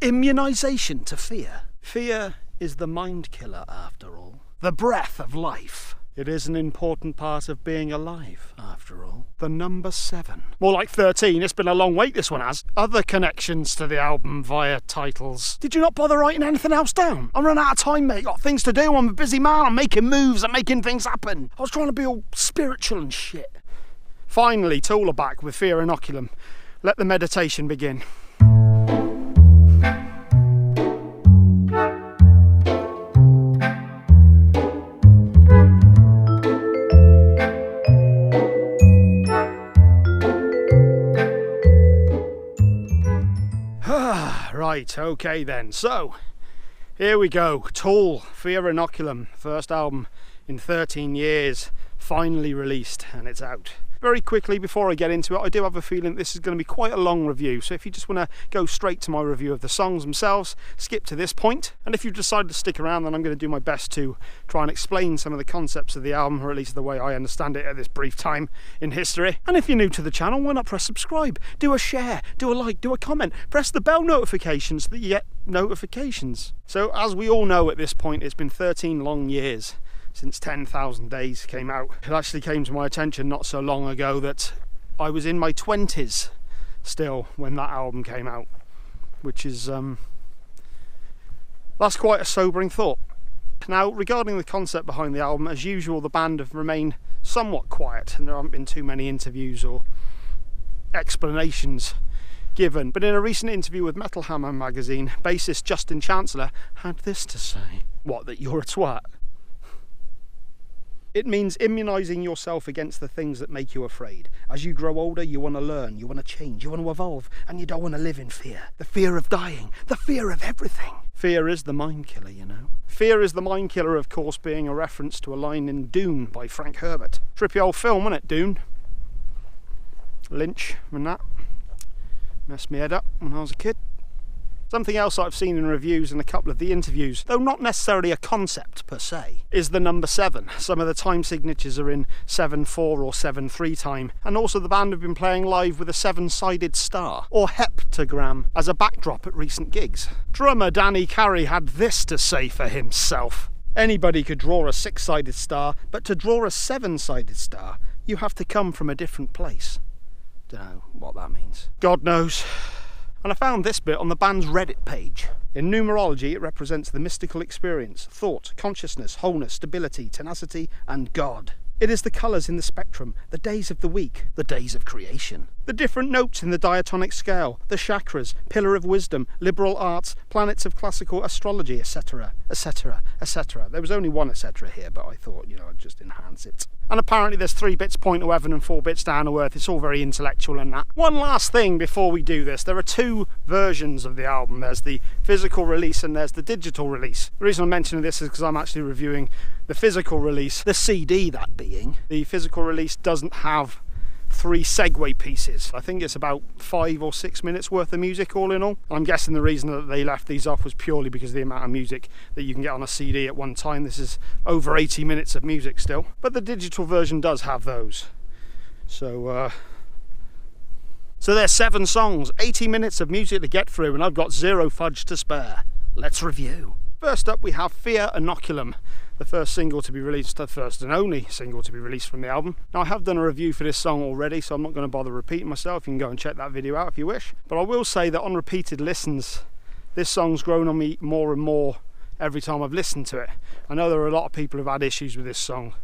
immunisation to fear. Fear is the mind killer after all. The breath of life. It is an important part of being alive, after all. The number 7. More like 13, it's been a long wait, this one has. Other connections to the album via titles. Did you not bother writing anything else down? I'm running out of time, mate. Got things to do, I'm a busy man, I'm making moves, I'm making things happen. I was trying to be all spiritual and shit. Finally, Tool are back with Fear Inoculum. Let the meditation begin. Right, okay then, so here we go. Tool, Fear Inoculum, first album in 13 years, finally released, and it's out. Very quickly before I get into it, I do have a feeling this is going to be quite a long review, so if you just want to go straight to my review of the songs themselves, skip to this point. And if you've decided to stick around, then I'm going to do my best to try and explain some of the concepts of the album, or at least the way I understand it at this brief time in history. And if you're new to the channel, why not press subscribe, do a share, do a like, do a comment, press the bell notification so that you get notifications. So as we all know at this point, it's been 13 long years since 10,000 Days came out. It actually came to my attention not so long ago that I was in my 20s still when that album came out, which is that's quite a sobering thought. Now, regarding the concept behind the album, as usual the band have remained somewhat quiet and there haven't been too many interviews or explanations given, but in a recent interview with Metal Hammer magazine, bassist Justin Chancellor had this to say. What, that you're a twat? It means immunising yourself against the things that make you afraid. As you grow older, you want to learn, you want to change, you want to evolve, and you don't want to live in fear. The fear of dying, the fear of everything. Fear is the mind killer, you know. Fear is the mind killer, of course, being a reference to a line in Dune by Frank Herbert. Trippy old film, wasn't it, Dune? Lynch and that. Messed me head up when I was a kid. Something else I've seen in reviews and a couple of the interviews, though not necessarily a concept per se, is the number 7. Some of the time signatures are in 7/4 or 7/3 time, and also the band have been playing live with a 7-sided star, or heptagram, as a backdrop at recent gigs. Drummer Danny Carey had this to say for himself. Anybody could draw a 6-sided star, but to draw a 7-sided star, you have to come from a different place. Don't know what that means. God knows. And I found this bit on the band's Reddit page. In numerology, it represents the mystical experience, thought, consciousness, wholeness, stability, tenacity, and God. It is the colours in the spectrum, the days of the week, the days of creation. The different notes in the diatonic scale, the chakras, pillar of wisdom, liberal arts, planets of classical astrology, etc, etc, etc. There was only one etc here, but I thought, I'd just enhance it. And apparently there's 3 bits point to heaven and 4 bits down to earth. It's all very intellectual and that. One last thing before we do this. There are 2 versions of the album. There's the physical release and there's the digital release. The reason I'm mentioning this is because I'm actually reviewing the physical release, the CD that being. The physical release doesn't have 3 segue pieces. I think it's about 5 or 6 minutes worth of music all in all. I'm guessing the reason that they left these off was purely because of the amount of music that you can get on a CD at one time. This is over 80 minutes of music still, but the digital version does have those. So there's 7 songs, 80 minutes of music to get through, and I've got 0 fudge to spare. Let's review. First up we have Fear Inoculum, the first single to be released, the first and only single to be released from the album. Now I have done a review for this song already, so I'm not going to bother repeating myself. You can go and check that video out if you wish. But I will say that on repeated listens, this song's grown on me more and more every time I've listened to it. I know there are a lot of people who've had issues with this song,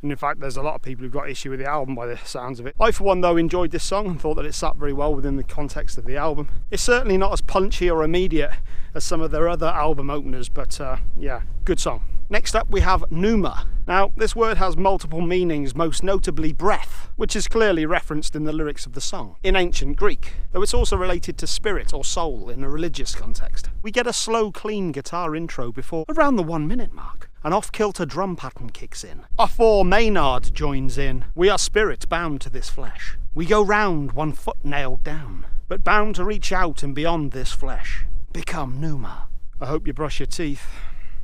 and in fact there's a lot of people who've got issue with the album by the sounds of it. I for one though enjoyed this song and thought that it sat very well within the context of the album. It's certainly not as punchy or immediate as some of their other album openers, but yeah, good song. Next up we have Numa. Now this word has multiple meanings, most notably breath, which is clearly referenced in the lyrics of the song, in ancient Greek, though it's also related to spirit or soul in a religious context. We get a slow, clean guitar intro before around the 1 minute mark. An off-kilter drum pattern kicks in. A 4 Maynard joins in. We are spirit bound to this flesh. We go round 1 foot nailed down, but bound to reach out and beyond this flesh. Become Numa. I hope you brush your teeth.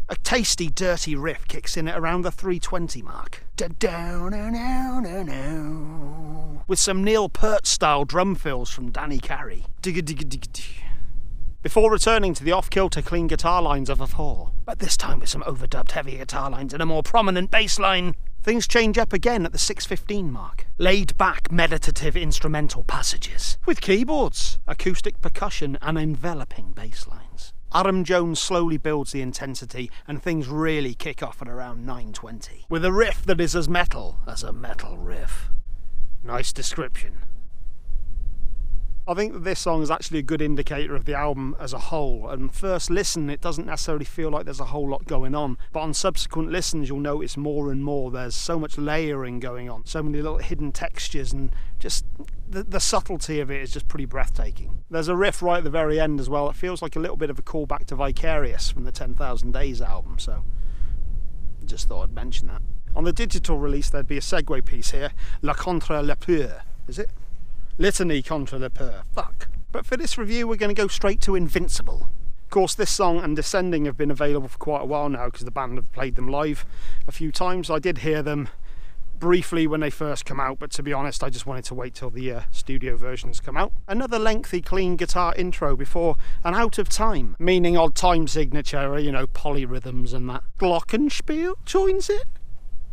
A tasty, dirty riff kicks in at around the 3:20 mark. With some Neil Peart style drum fills from Danny Carey. before returning to the off-kilter clean guitar lines of A4, but this time with some overdubbed heavy guitar lines and a more prominent bass line. Things change up again at the 6:15 mark. Laid-back, meditative instrumental passages, with keyboards, acoustic percussion and enveloping bass lines. Adam Jones slowly builds the intensity and things really kick off at around 9:20, with a riff that is as metal as a metal riff. Nice description. I think that this song is actually a good indicator of the album as a whole, and first listen it doesn't necessarily feel like there's a whole lot going on, but on subsequent listens you'll notice more and more. There's so much layering going on, so many little hidden textures, and just the subtlety of it is just pretty breathtaking. There's a riff right at the very end as well. It feels like a little bit of a callback to Vicarious from the 10,000 Days album, so just thought I'd mention that. On the digital release there'd be a segue piece here, contre, Peur, is it? Litanie, contre, Peur. Fuck. But for this review we're going to go straight to Invincible. Of course this song and Descending have been available for quite a while now because the band have played them live a few times. I did hear them briefly when they first come out, but to be honest I just wanted to wait till the studio versions come out. Another lengthy clean guitar intro before an Out of Time, meaning odd time signature, you know, polyrhythms and that. Glockenspiel joins it.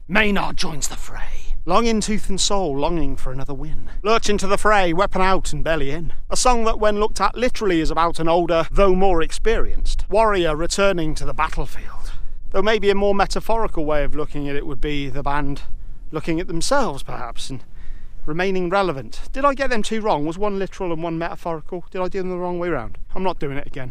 Maynard joins the fray. Long in tooth and soul, longing for another win. Lurch into the fray, weapon out and belly in. A song that when looked at literally is about an older, though more experienced, warrior returning to the battlefield. Though maybe a more metaphorical way of looking at it would be the band looking at themselves perhaps and remaining relevant. Did I get them two wrong? Was one literal and one metaphorical? Did I do them the wrong way round? I'm not doing it again.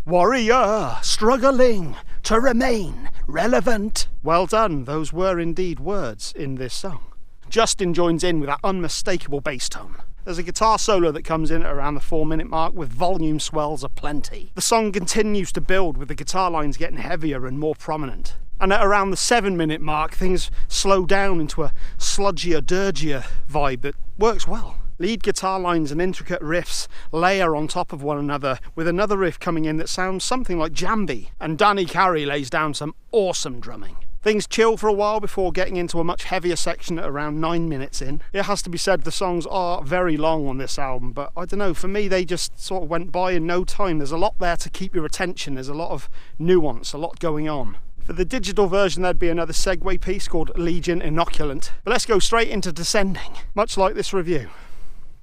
Warrior, struggling to remain relevant. Well done, those were indeed words in this song. Justin joins in with that unmistakable bass tone. There's a guitar solo that comes in at around the 4-minute mark with volume swells aplenty. The song continues to build with the guitar lines getting heavier and more prominent. And at around the 7-minute mark things slow down into a sludgier, dirgier vibe that works well. Lead guitar lines and intricate riffs layer on top of one another, with another riff coming in that sounds something like Jambi, and Danny Carey lays down some awesome drumming. Things chill for a while before getting into a much heavier section at around 9 minutes in. It has to be said the songs are very long on this album, but I don't know, for me they just sort of went by in no time. There's a lot there to keep your attention, there's a lot of nuance, a lot going on. For the digital version there'd be another segue piece called Legion Inoculant, but let's go straight into Descending, much like this review.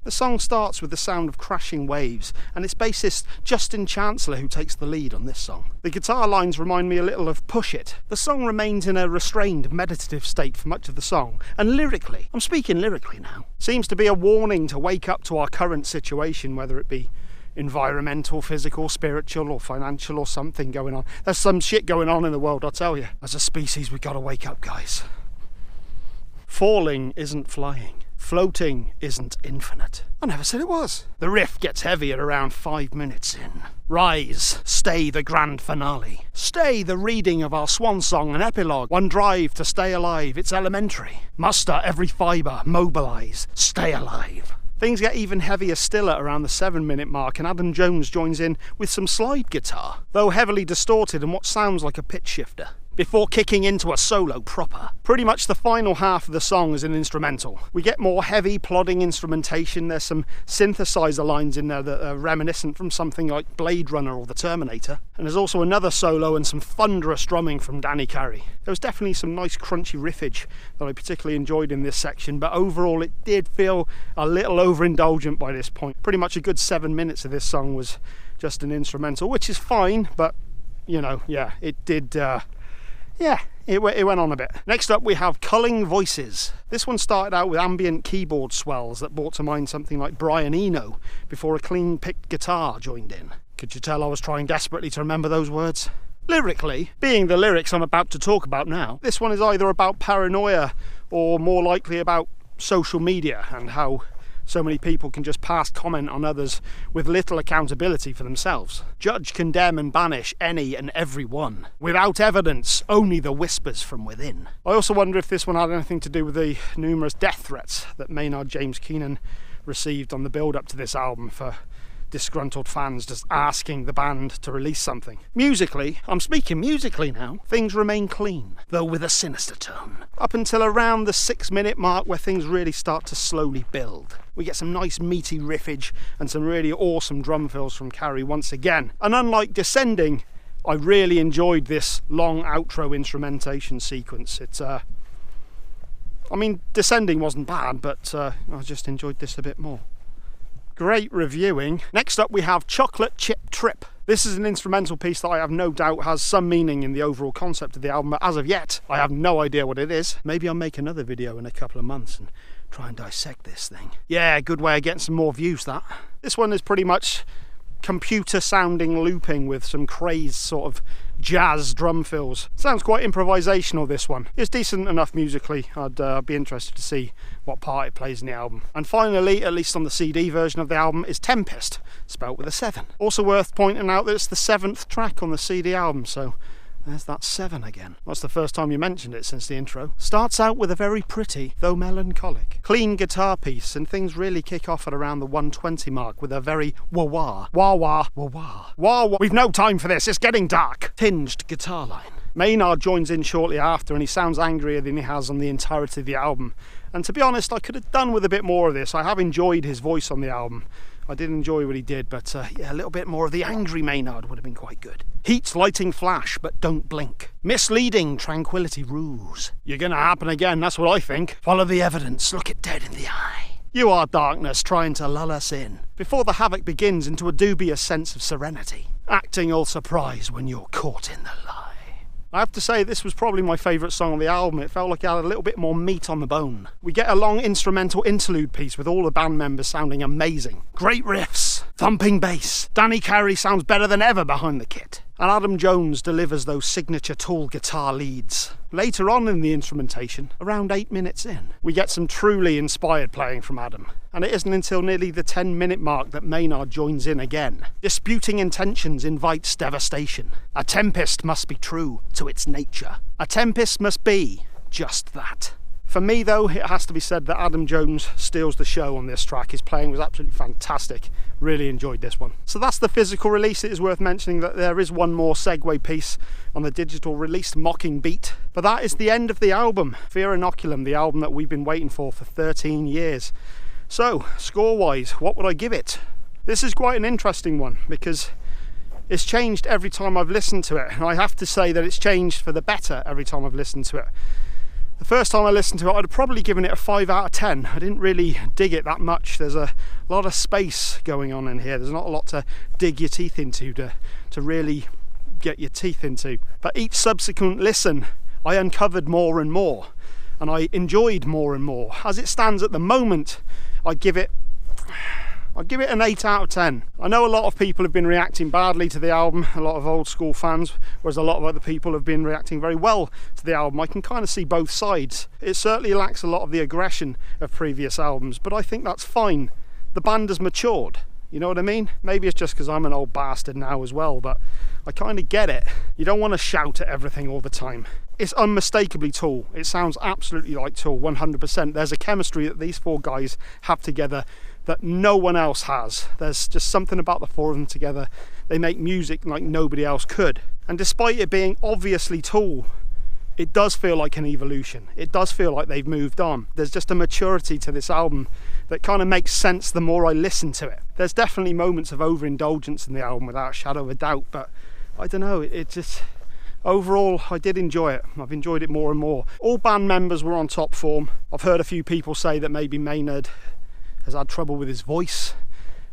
The song starts with the sound of crashing waves, and it's bassist Justin Chancellor who takes the lead on this song. The guitar lines remind me a little of Push It. The song remains in a restrained, meditative state for much of the song, and lyrically, I'm speaking lyrically now, seems to be a warning to wake up to our current situation, whether it be environmental, physical, spiritual or financial or something going on. There's some shit going on in the world, I'll tell you. As a species, we gotta wake up, guys. Falling isn't flying. Floating isn't infinite. I never said it was. The riff gets heavy at around 5 minutes in. Rise, stay the grand finale. Stay the reading of our swan song and epilogue. One drive to stay alive, it's elementary. Muster every fibre, mobilise, stay alive. Things get even heavier still at around the 7-minute mark, and Adam Jones joins in with some slide guitar, though heavily distorted and what sounds like a pitch shifter, before kicking into a solo proper. Pretty much the final half of the song is an instrumental. We get more heavy, plodding instrumentation. There's some synthesizer lines in there that are reminiscent from something like Blade Runner or The Terminator. And there's also another solo and some thunderous drumming from Danny Carey. There was definitely some nice crunchy riffage that I particularly enjoyed in this section, but overall it did feel a little overindulgent by this point. Pretty much a good 7 minutes of this song was just an instrumental, which is fine, but, you know, yeah, it did... it went on a bit. Next up we have Culling Voices. This one started out with ambient keyboard swells that brought to mind something like Brian Eno before a clean picked guitar joined in. Could you tell I was trying desperately to remember those words? Lyrically, being the lyrics I'm about to talk about now, this one is either about paranoia or more likely about social media and how so many people can just pass comment on others with little accountability for themselves. Judge, condemn and banish any and every one. Without evidence, only the whispers from within. I also wonder if this one had anything to do with the numerous death threats that Maynard James Keenan received on the build-up to this album for disgruntled fans just asking the band to release something. Musically, I'm speaking musically now, things remain clean, though with a sinister tone. Up until around the 6-minute mark where things really start to slowly build. We get some nice meaty riffage and some really awesome drum fills from Carey once again. And unlike Descending, I really enjoyed this long outro instrumentation sequence. I mean, Descending wasn't bad, but I just enjoyed this a bit more. Great reviewing. Next up we have Chocolate Chip Trip. This is an instrumental piece that I have no doubt has some meaning in the overall concept of the album, but as of yet, I have no idea what it is. Maybe I'll make another video in a couple of months and try and dissect this thing. Yeah, good way of getting some more views, that. This one is pretty much computer sounding looping with some crazed sort of jazz drum fills. Sounds quite improvisational, this one. It's decent enough musically. I'd be interested to see what part it plays in the album. And finally, at least on the CD version of the album, is Tempest, spelt with a 7. Also worth pointing out that it's the 7th track on the CD album, so there's that 7 again. That's the first time you mentioned it since the intro. Starts out with a very pretty, though melancholic, clean guitar piece, and things really kick off at around the 120 mark with a very wah-wah, wah-wah, wah-wah, wah-wah. We've no time for this, it's getting dark. Tinged guitar line. Maynard joins in shortly after and he sounds angrier than he has on the entirety of the album. And to be honest, I could have done with a bit more of this. I have enjoyed his voice on the album. I did enjoy what he did, but yeah, a little bit more of the angry Maynard would have been quite good. Heat's lighting flash, but don't blink. Misleading tranquility ruse. You're gonna happen again, that's what I think. Follow the evidence, look it dead in the eye. You are darkness trying to lull us in, before the havoc begins into a dubious sense of serenity. Acting all surprise when you're caught in the lie. I have to say this was probably my favourite song on the album. It felt like it had a little bit more meat on the bone. We get a long instrumental interlude piece with all the band members sounding amazing. Great riffs, thumping bass. Danny Carey sounds better than ever behind the kit. And Adam Jones delivers those signature Tool guitar leads. Later on in the instrumentation, around 8 minutes in, we get some truly inspired playing from Adam. And it isn't until nearly the 10-minute mark that Maynard joins in again. Disputing intentions invites devastation. A tempest must be true to its nature. A tempest must be just that. For me though, it has to be said that Adam Jones steals the show on this track. His playing was absolutely fantastic. Really enjoyed this one. So that's the physical release. It is worth mentioning that there is one more segue piece on the digital released Mockingbeat. But that is the end of the album. Fear Inoculum, the album that we've been waiting for 13 years. So, score-wise, what would I give it? This is quite an interesting one because it's changed every time I've listened to it. And I have to say that it's changed for the better every time I've listened to it. The first time I listened to it, I'd have probably given it a 5 out of 10. I didn't really dig it that much. There's a lot of space going on in here. There's not a lot to dig your teeth into, to really get your teeth into. But each subsequent listen, I uncovered more and more, and I enjoyed more and more. As it stands at the moment, I'd give it an 8 out of 10. I know a lot of people have been reacting badly to the album, a lot of old school fans, whereas a lot of other people have been reacting very well to the album. I can kind of see both sides. It certainly lacks a lot of the aggression of previous albums, but I think that's fine. The band has matured, you know what I mean? Maybe it's just because I'm an old bastard now as well, but I kind of get it. You don't want to shout at everything all the time. It's unmistakably Tool. It sounds absolutely like Tool, 100%. There's a chemistry that these four guys have together that no one else has. There's just something about the four of them together. They make music like nobody else could. And despite it being obviously Tool, it does feel like an evolution. It does feel like they've moved on. There's just a maturity to this album that kind of makes sense the more I listen to it. There's definitely moments of overindulgence in the album without a shadow of a doubt, but I don't know, it just... Overall, I did enjoy it. I've enjoyed it more and more. All band members were on top form. I've heard a few people say that maybe Maynard has had trouble with his voice.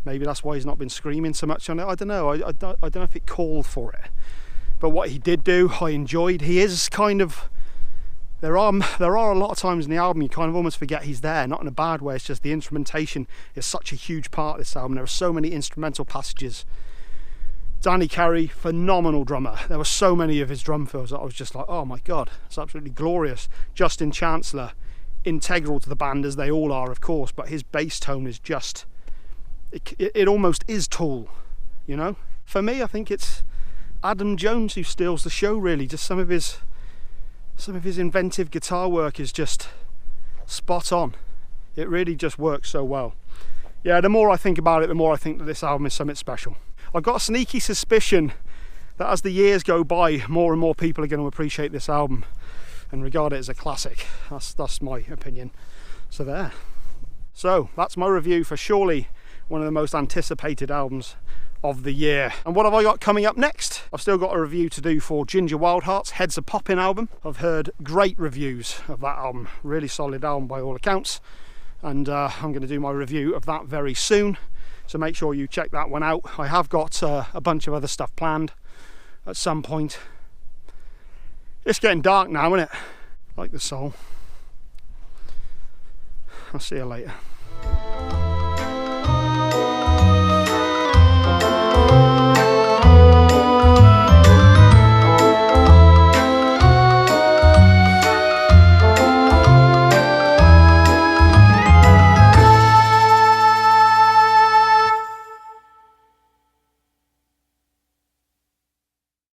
Maybe that's why he's not been screaming so much on it. I don't know. I don't know if it called for it. But what he did do, I enjoyed. He is kind of... There are a lot of times in the album you kind of almost forget he's there. Not in a bad way. It's just the instrumentation is such a huge part of this album. There are so many instrumental passages. Danny Carey, phenomenal drummer. There were so many of his drum fills that I was just like, oh my god, it's absolutely glorious. Justin Chancellor, integral to the band as they all are, of course, but his bass tone is just, it almost is Tool, you know? For me, I think it's Adam Jones who steals the show, really. Just some of his inventive guitar work is just spot on. It really just works so well. yeah, the more I think about it, the more I think that this album is something special. I've got a sneaky suspicion that as the years go by, more and more people are going to appreciate this album and regard it as a classic. That's my opinion. So there. So that's my review for surely one of the most anticipated albums of the year. And what have I got coming up next? I've still got a review to do for Ginger Wildheart's Heads Are Poppin' album. I've heard great reviews of that album, really solid album by all accounts, and I'm going to do my review of that very soon, so make sure you check that one out. I have got a bunch of other stuff planned at some point. It's getting dark now, isn't it? Like the soul. I'll see you later.